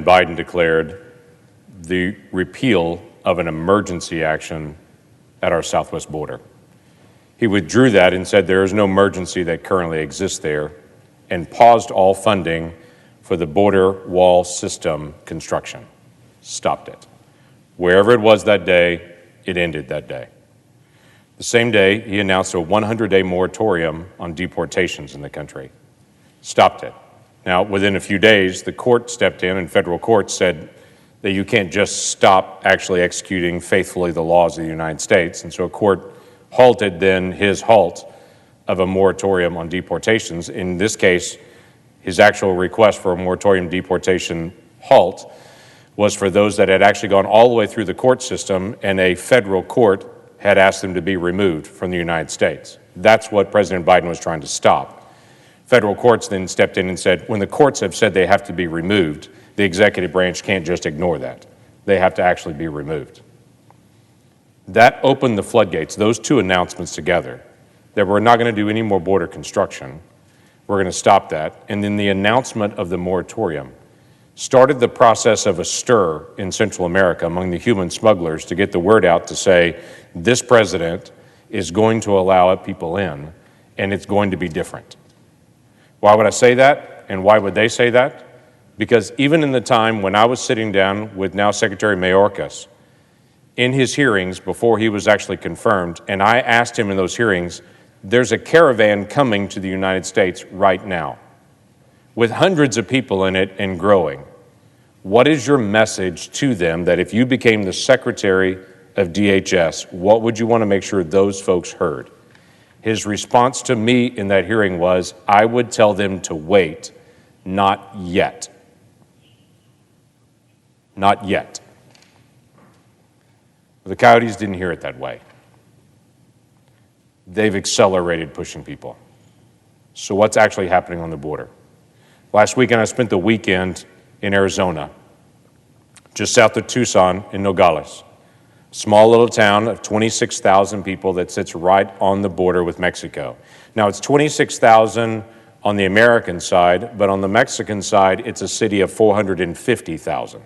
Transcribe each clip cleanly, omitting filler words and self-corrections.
President Biden declared the repeal of an emergency action at our southwest border. He withdrew that and said there is no emergency that currently exists there, and paused all funding for the border wall system construction. Stopped it. Wherever it was that day, it ended that day. The same day, he announced a 100-day moratorium on deportations in the country. Stopped it. Now, within a few days, the court stepped in, and federal court said that you can't just stop actually executing faithfully the laws of the United States. And so a court halted then his halt of a moratorium on deportations. In this case, his actual request for a moratorium deportation halt was for those that had actually gone all the way through the court system and a federal court had asked them to be removed from the United States. That's what President Biden was trying to stop. Federal courts then stepped in and said, when the courts have said they have to be removed, the executive branch can't just ignore that. They have to actually be removed. That opened the floodgates, those two announcements together, that we're not going to do any more border construction. We're going to stop that. And then the announcement of the moratorium started the process of a stir in Central America among the human smugglers to get the word out to say, this president is going to allow people in, and it's going to be different. Why would I say that, and why would they say that? Because even in the time when I was sitting down with now Secretary Mayorkas, in his hearings before he was actually confirmed, and I asked him in those hearings, there's a caravan coming to the United States right now with hundreds of people in it and growing. What is your message to them that if you became the Secretary of DHS, what would you want to make sure those folks heard? His response to me in that hearing was, I would tell them to wait, not yet. Not yet. The Coyotes didn't hear it that way. They've accelerated pushing people. So what's actually happening on the border? Last weekend, I spent the weekend in Arizona, just south of Tucson in Nogales, small little town of 26,000 people that sits right on the border with Mexico. Now, it's 26,000 on the American side, but on the Mexican side, it's a city of 450,000.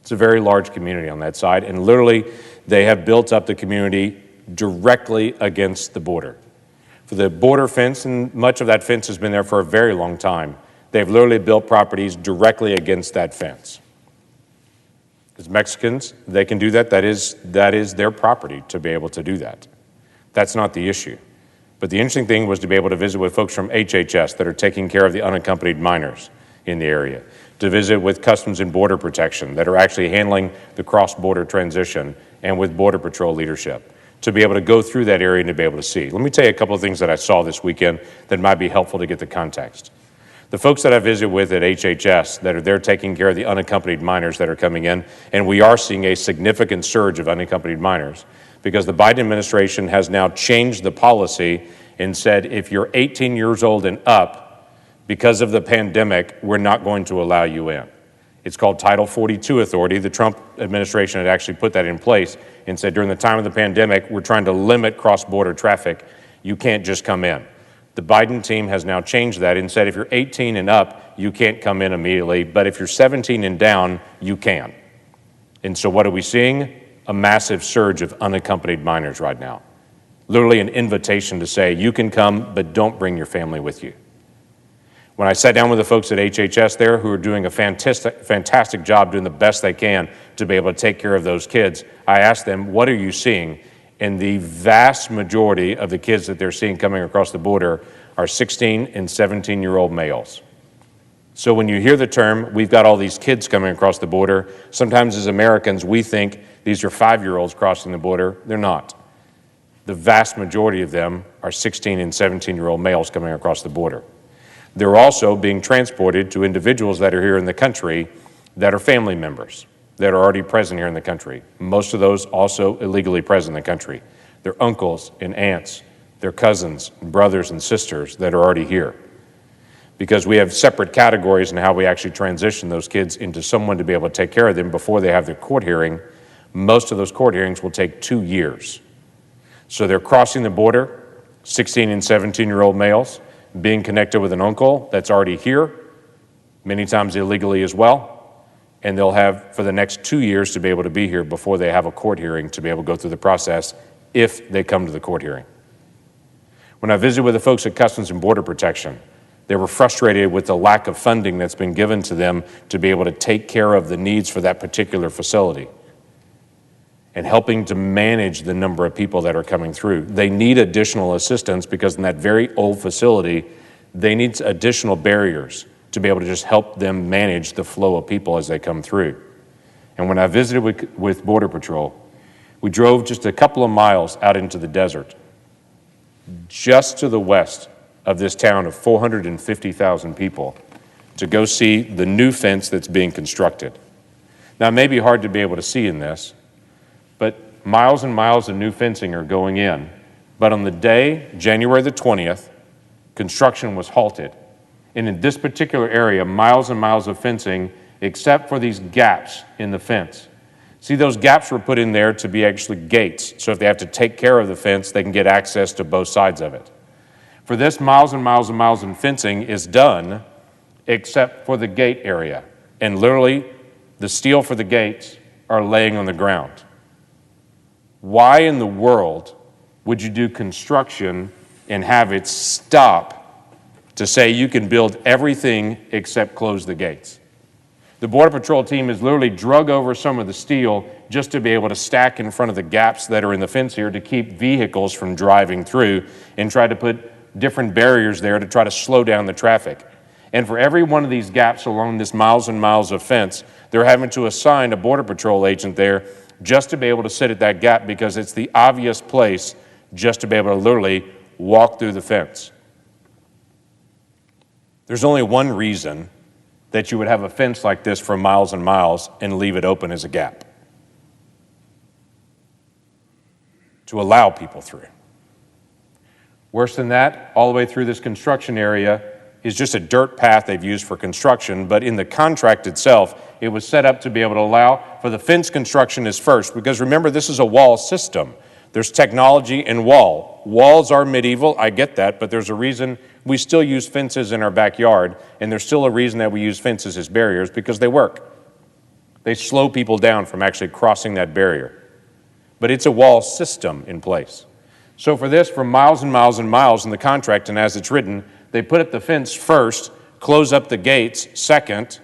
It's a very large community on that side, and literally, they have built up the community directly against the border. For the border fence, and much of that fence has been there for a very long time, they've literally built properties directly against that fence. Because Mexicans, they can do that. That is their property to be able to do that. That's not the issue. But the interesting thing was to be able to visit with folks from HHS that are taking care of the unaccompanied minors in the area, to visit with Customs and Border Protection that are actually handling the cross-border transition, and with Border Patrol leadership, to be able to go through that area and to be able to see. Let me tell you a couple of things that I saw this weekend that might be helpful to get the context. The folks that I visit with at HHS that are there taking care of the unaccompanied minors that are coming in, and we are seeing a significant surge of unaccompanied minors because the Biden administration has now changed the policy and said if you're 18 years old and up, because of the pandemic, we're not going to allow you in. It's called Title 42 authority. The Trump administration had actually put that in place and said during the time of the pandemic, we're trying to limit cross-border traffic. You can't just come in. The Biden team has now changed that and said if you're 18 and up, you can't come in immediately, but if you're 17 and down, you can. And so what are we seeing? A massive surge of unaccompanied minors right now. Literally an invitation to say you can come, but don't bring your family with you. When I sat down with the folks at HHS there who are doing a fantastic job doing the best they can to be able to take care of those kids, I asked them, what are you seeing? And the vast majority of the kids that they're seeing coming across the border are 16 and 17-year-old males. So when you hear the term, we've got all these kids coming across the border, sometimes as Americans we think these are 5-year-olds crossing the border. They're not. The vast majority of them are 16 and 17-year-old males coming across the border. They're also being transported to individuals that are here in the country that are family members that are already present here in the country. Most of those also illegally present in the country. They're uncles and aunts, they're cousins, brothers and sisters that are already here. Because we have separate categories in how we actually transition those kids into someone to be able to take care of them before they have their court hearing. Most of those court hearings will take 2 years. So they're crossing the border, 16 and 17-year-old males, being connected with an uncle that's already here, many times illegally as well, and they'll have for the next 2 years to be able to be here before they have a court hearing to be able to go through the process if they come to the court hearing. When I visited with the folks at Customs and Border Protection, they were frustrated with the lack of funding that's been given to them to be able to take care of the needs for that particular facility and helping to manage the number of people that are coming through. They need additional assistance because in that very old facility, they need additional barriers to be able to just help them manage the flow of people as they come through. And when I visited with Border Patrol, we drove just a couple of miles out into the desert, just to the west of this town of 450,000 people, to go see the new fence that's being constructed. Now, it may be hard to be able to see in this, but miles and miles of new fencing are going in. But on the day, January the 20th, construction was halted. And in this particular area, miles and miles of fencing, except for these gaps in the fence. See, those gaps were put in there to be actually gates. So if they have to take care of the fence, they can get access to both sides of it. For this, miles and miles and miles of fencing is done except for the gate area. And literally, the steel for the gates are laying on the ground. Why in the world would you do construction and have it stop to say you can build everything except close the gates? The Border Patrol team has literally drug over some of the steel just to be able to stack in front of the gaps that are in the fence here to keep vehicles from driving through and try to put different barriers there to try to slow down the traffic. And for every one of these gaps along this miles and miles of fence, they're having to assign a Border Patrol agent there just to be able to sit at that gap because it's the obvious place just to be able to literally walk through the fence. There's only one reason that you would have a fence like this for miles and miles and leave it open as a gap: to allow people through. Worse than that, all the way through this construction area is just a dirt path they've used for construction, but in the contract itself, it was set up to be able to allow for the fence construction is first, because remember, this is a wall system. There's technology and wall. Walls are medieval, I get that, but there's a reason we still use fences in our backyard, and there's still a reason that we use fences as barriers, because they work. They slow people down from actually crossing that barrier. But it's a wall system in place. So for this, for miles and miles and miles in the contract, and as it's written, they put up the fence first, close up the gates second,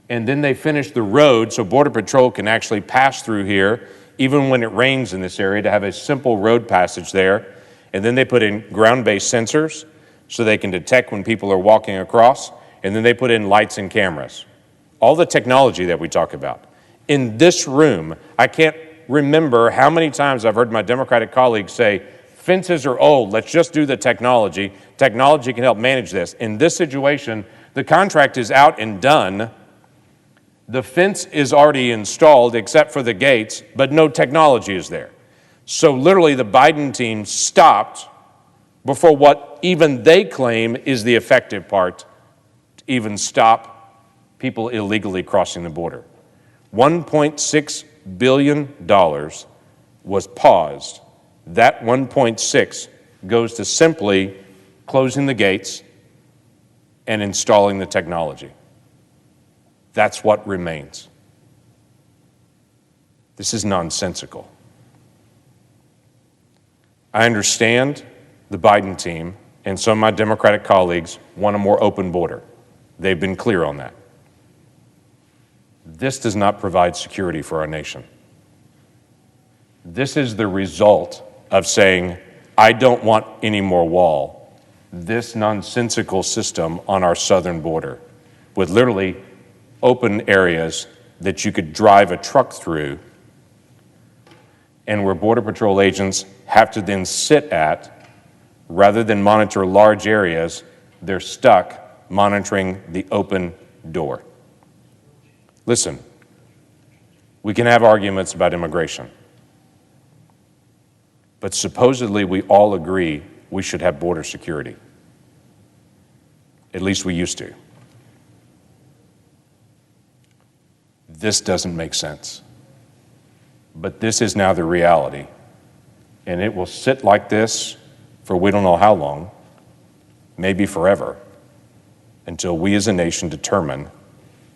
and then they finish the road so Border Patrol can actually pass through here, even when it rains in this area, to have a simple road passage there. And then they put in ground-based sensors so they can detect when people are walking across, and then they put in lights and cameras. All the technology that we talk about. In this room, I can't remember how many times I've heard my Democratic colleagues say, fences are old, let's just do the technology. Technology can help manage this. In this situation, the contract is out and done. The fence is already installed except for the gates, but no technology is there. So literally the Biden team stopped before what even they claim is the effective part to even stop people illegally crossing the border. $1.6 billion was paused. That 1.6 goes to simply closing the gates and installing the technology. That's what remains. This is nonsensical. I understand the Biden team and some of my Democratic colleagues want a more open border. They've been clear on that. This does not provide security for our nation. This is the result of saying, I don't want any more wall. This nonsensical system on our southern border with literally open areas that you could drive a truck through, and where Border Patrol agents have to then sit at, rather than monitor large areas, they're stuck monitoring the open door. Listen, we can have arguments about immigration, but supposedly we all agree we should have border security. At least we used to. This doesn't make sense. But this is now the reality. And it will sit like this for we don't know how long, maybe forever, until we as a nation determine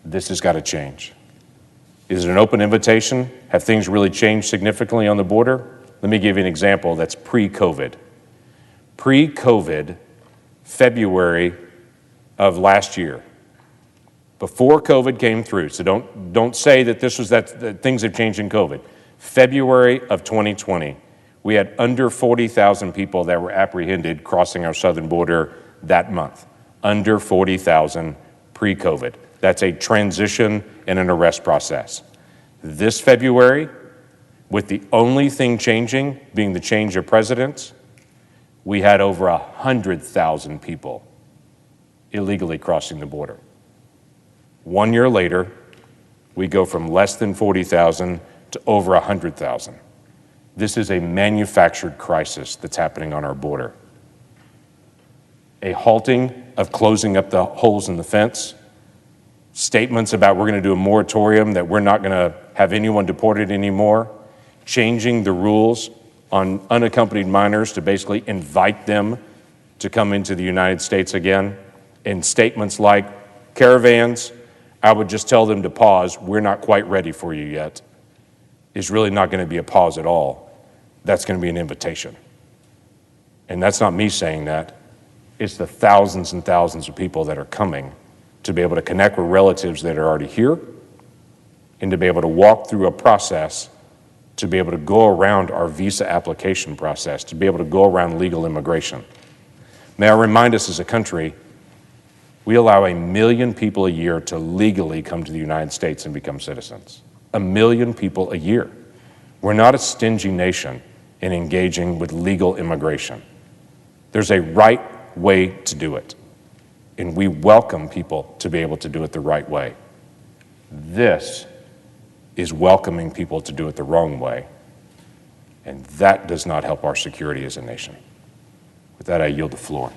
this has got to change. Is it an open invitation? Have things really changed significantly on the border? Let me give you an example that's pre-COVID. Pre-COVID, February of last year, before COVID came through, so don't say that that things have changed in COVID. February of 2020, we had under 40,000 people that were apprehended crossing our southern border that month. Under 40,000 pre-COVID. That's a transition and an arrest process. This February, with the only thing changing being the change of presidents, we had over 100,000 people illegally crossing the border. 1 year later, we go from less than 40,000 to over 100,000. This is a manufactured crisis that's happening on our border. A halting of closing up the holes in the fence, statements about we're going to do a moratorium, that we're not going to have anyone deported anymore, changing the rules on unaccompanied minors to basically invite them to come into the United States again, and statements like caravans, I would just tell them to pause, we're not quite ready for you yet, is really not going to be a pause at all. That's going to be an invitation. And that's not me saying that. It's the thousands and thousands of people that are coming to be able to connect with relatives that are already here and to be able to walk through a process to be able to go around our visa application process, to be able to go around legal immigration. May I remind us as a country, we allow 1 million people a year to legally come to the United States and become citizens. 1 million people a year. We're not a stingy nation in engaging with legal immigration. There's a right way to do it, and we welcome people to be able to do it the right way. This is welcoming people to do it the wrong way, and that does not help our security as a nation. With that, I yield the floor.